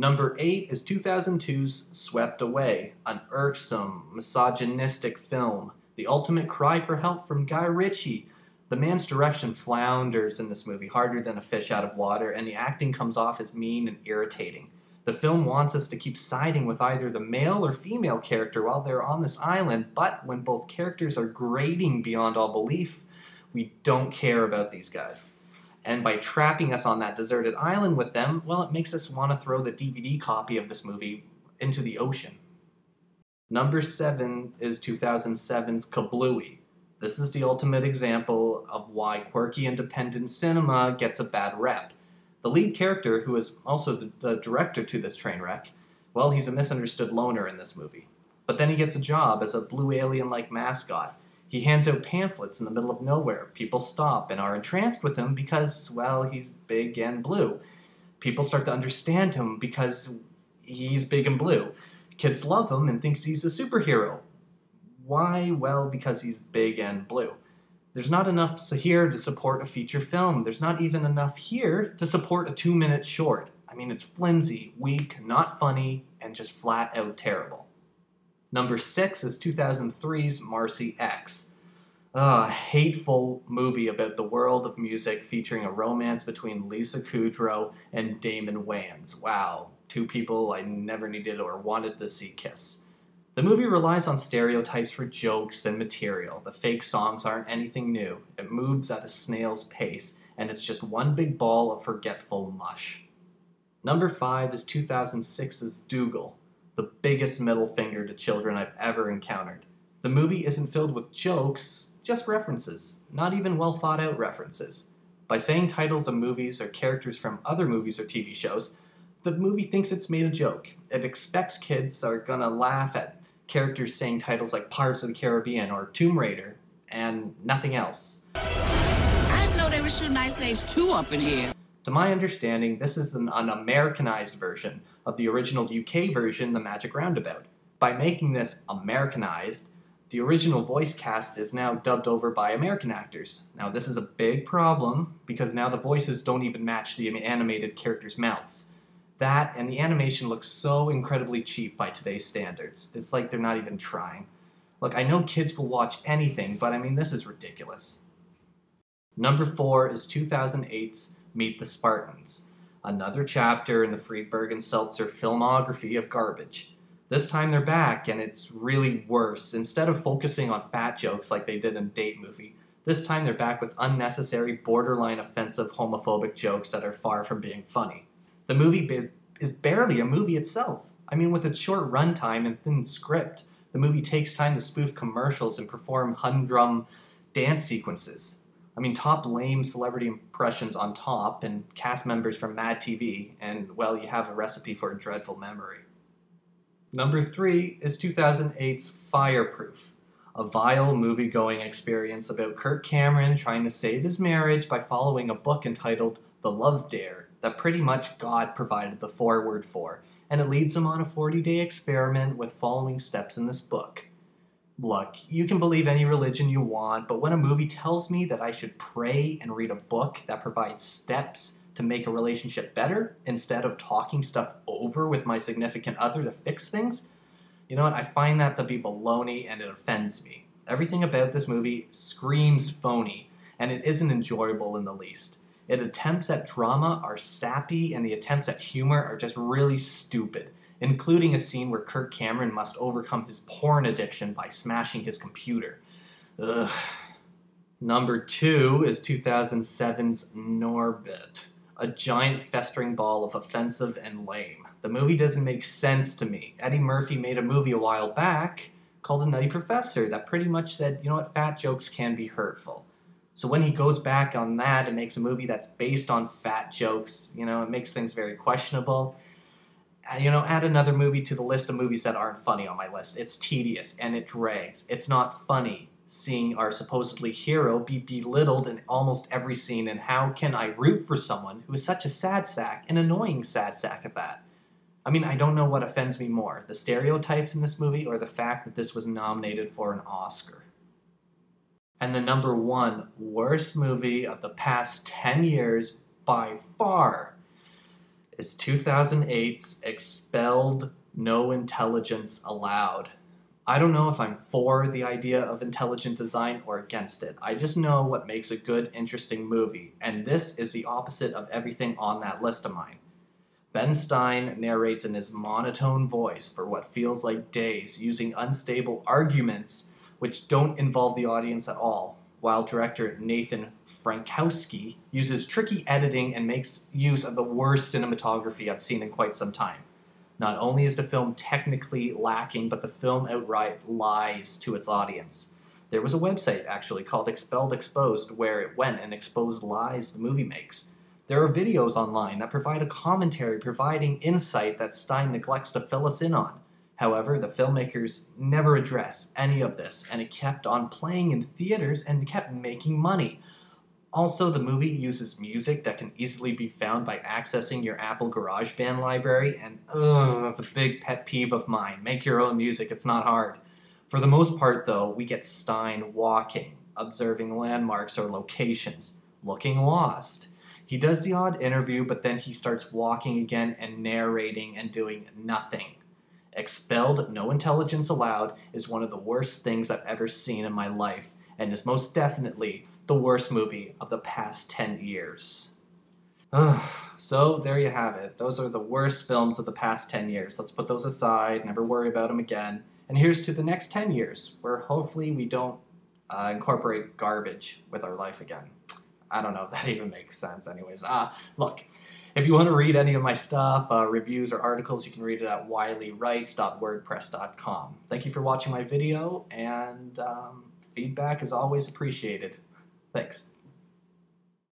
Number 8 is 2002's Swept Away, an irksome, misogynistic film. The ultimate cry for help from Guy Ritchie. The man's direction flounders in this movie, harder than a fish out of water, and the acting comes off as mean and irritating. The film wants us to keep siding with either the male or female character while they're on this island, but when both characters are grating beyond all belief, we don't care about these guys. And by trapping us on that deserted island with them, well, it makes us want to throw the DVD copy of this movie into the ocean. Number 7 is 2007's Kablooey. This is the ultimate example of why quirky independent cinema gets a bad rep. The lead character, who is also the director to this train wreck, well, he's a misunderstood loner in this movie. But then he gets a job as a blue alien-like mascot. He hands out pamphlets in the middle of nowhere. People stop and are entranced with him because, well, he's big and blue. People start to understand him because he's big and blue. Kids love him and thinks he's a superhero. Why? Well, because he's big and blue. There's not enough here to support a feature film. There's not even enough here to support a 2-minute short. I mean, it's flimsy, weak, not funny, and just flat out terrible. Number 6 is 2003's Marcy X. A hateful movie about the world of music featuring a romance between Lisa Kudrow and Damon Wayans. Wow, 2 people I never needed or wanted to see kiss. The movie relies on stereotypes for jokes and material. The fake songs aren't anything new. It moves at a snail's pace, and it's just one big ball of forgetful mush. Number 5 is 2006's Dougal, the biggest middle finger to children I've ever encountered. The movie isn't filled with jokes, just references, not even well thought out references. By saying titles of movies or characters from other movies or TV shows, the movie thinks it's made a joke. It expects kids are gonna laugh at characters saying titles like Pirates of the Caribbean or Tomb Raider, and nothing else. I didn't know they were shooting Ice Age 2 up in here. To my understanding, this is an Americanized version of the original UK version, The Magic Roundabout. By making this Americanized, the original voice cast is now dubbed over by American actors. Now this is a big problem, because now the voices don't even match the animated characters' mouths. That and the animation looks so incredibly cheap by today's standards. It's like they're not even trying. Look, I know kids will watch anything, but I mean, this is ridiculous. Number 4 is 2008's Meet the Spartans, another chapter in the Friedberg and Seltzer filmography of garbage. This time they're back, and it's really worse. Instead of focusing on fat jokes like they did in Date Movie, this time they're back with unnecessary, borderline offensive homophobic jokes that are far from being funny. The movie is barely a movie itself. I mean, with its short runtime and thin script, the movie takes time to spoof commercials and perform humdrum dance sequences. I mean, top lame celebrity impressions on top, and cast members from Mad TV, and, well, you have a recipe for a dreadful memory. Number 3 is 2008's Fireproof, a vile movie-going experience about Kirk Cameron trying to save his marriage by following a book entitled The Love Dare that pretty much God provided the foreword for, and it leads him on a 40-day experiment with following steps in this book. Look, you can believe any religion you want, but when a movie tells me that I should pray and read a book that provides steps to make a relationship better, instead of talking stuff over with my significant other to fix things, you know what, I find that to be baloney and it offends me. Everything about this movie screams phony, and it isn't enjoyable in the least. Its attempts at drama are sappy, and the attempts at humor are just really stupid, including a scene where Kirk Cameron must overcome his porn addiction by smashing his computer. Ugh. Number 2 is 2007's Norbit, a giant festering ball of offensive and lame. The movie doesn't make sense to me. Eddie Murphy made a movie a while back called The Nutty Professor that pretty much said, you know what, fat jokes can be hurtful. So when he goes back on that and makes a movie that's based on fat jokes, you know, it makes things very questionable. You know, add another movie to the list of movies that aren't funny on my list. It's tedious and it drags. It's not funny seeing our supposedly hero be belittled in almost every scene, and how can I root for someone who is such a sad sack, an annoying sad sack at that? I mean, I don't know what offends me more, the stereotypes in this movie or the fact that this was nominated for an Oscar. And the number 1 worst movie of the past 10 years by far is 2008's Expelled No Intelligence Allowed. I don't know if I'm for the idea of intelligent design or against it. I just know what makes a good, interesting movie, and this is the opposite of everything on that list of mine. Ben Stein narrates in his monotone voice for what feels like days, using unstable arguments which don't involve the audience at all, while director Nathan Frankowski uses tricky editing and makes use of the worst cinematography I've seen in quite some time. Not only is the film technically lacking, but the film outright lies to its audience. There was a website, actually, called Expelled Exposed, where it went and exposed lies the movie makes. There are videos online that provide a commentary providing insight that Stein neglects to fill us in on. However, the filmmakers never address any of this, and it kept on playing in theaters and kept making money. Also, the movie uses music that can easily be found by accessing your Apple GarageBand library, and that's a big pet peeve of mine. Make your own music, it's not hard. For the most part, though, we get Stein walking, observing landmarks or locations, looking lost. He does the odd interview, but then he starts walking again and narrating and doing nothing. Expelled No Intelligence Allowed is one of the worst things I've ever seen in my life, and is most definitely the worst movie of the past 10 years. So, there you have it. Those are the worst films of the past 10 years. Let's put those aside, never worry about them again. And here's to the next 10 years, where hopefully we don't incorporate garbage with our life again. I don't know if that even makes sense anyways. Look, if you want to read any of my stuff, reviews or articles, you can read it at wileyWrites.wordpress.com. Thank you for watching my video, and feedback is always appreciated. Thanks.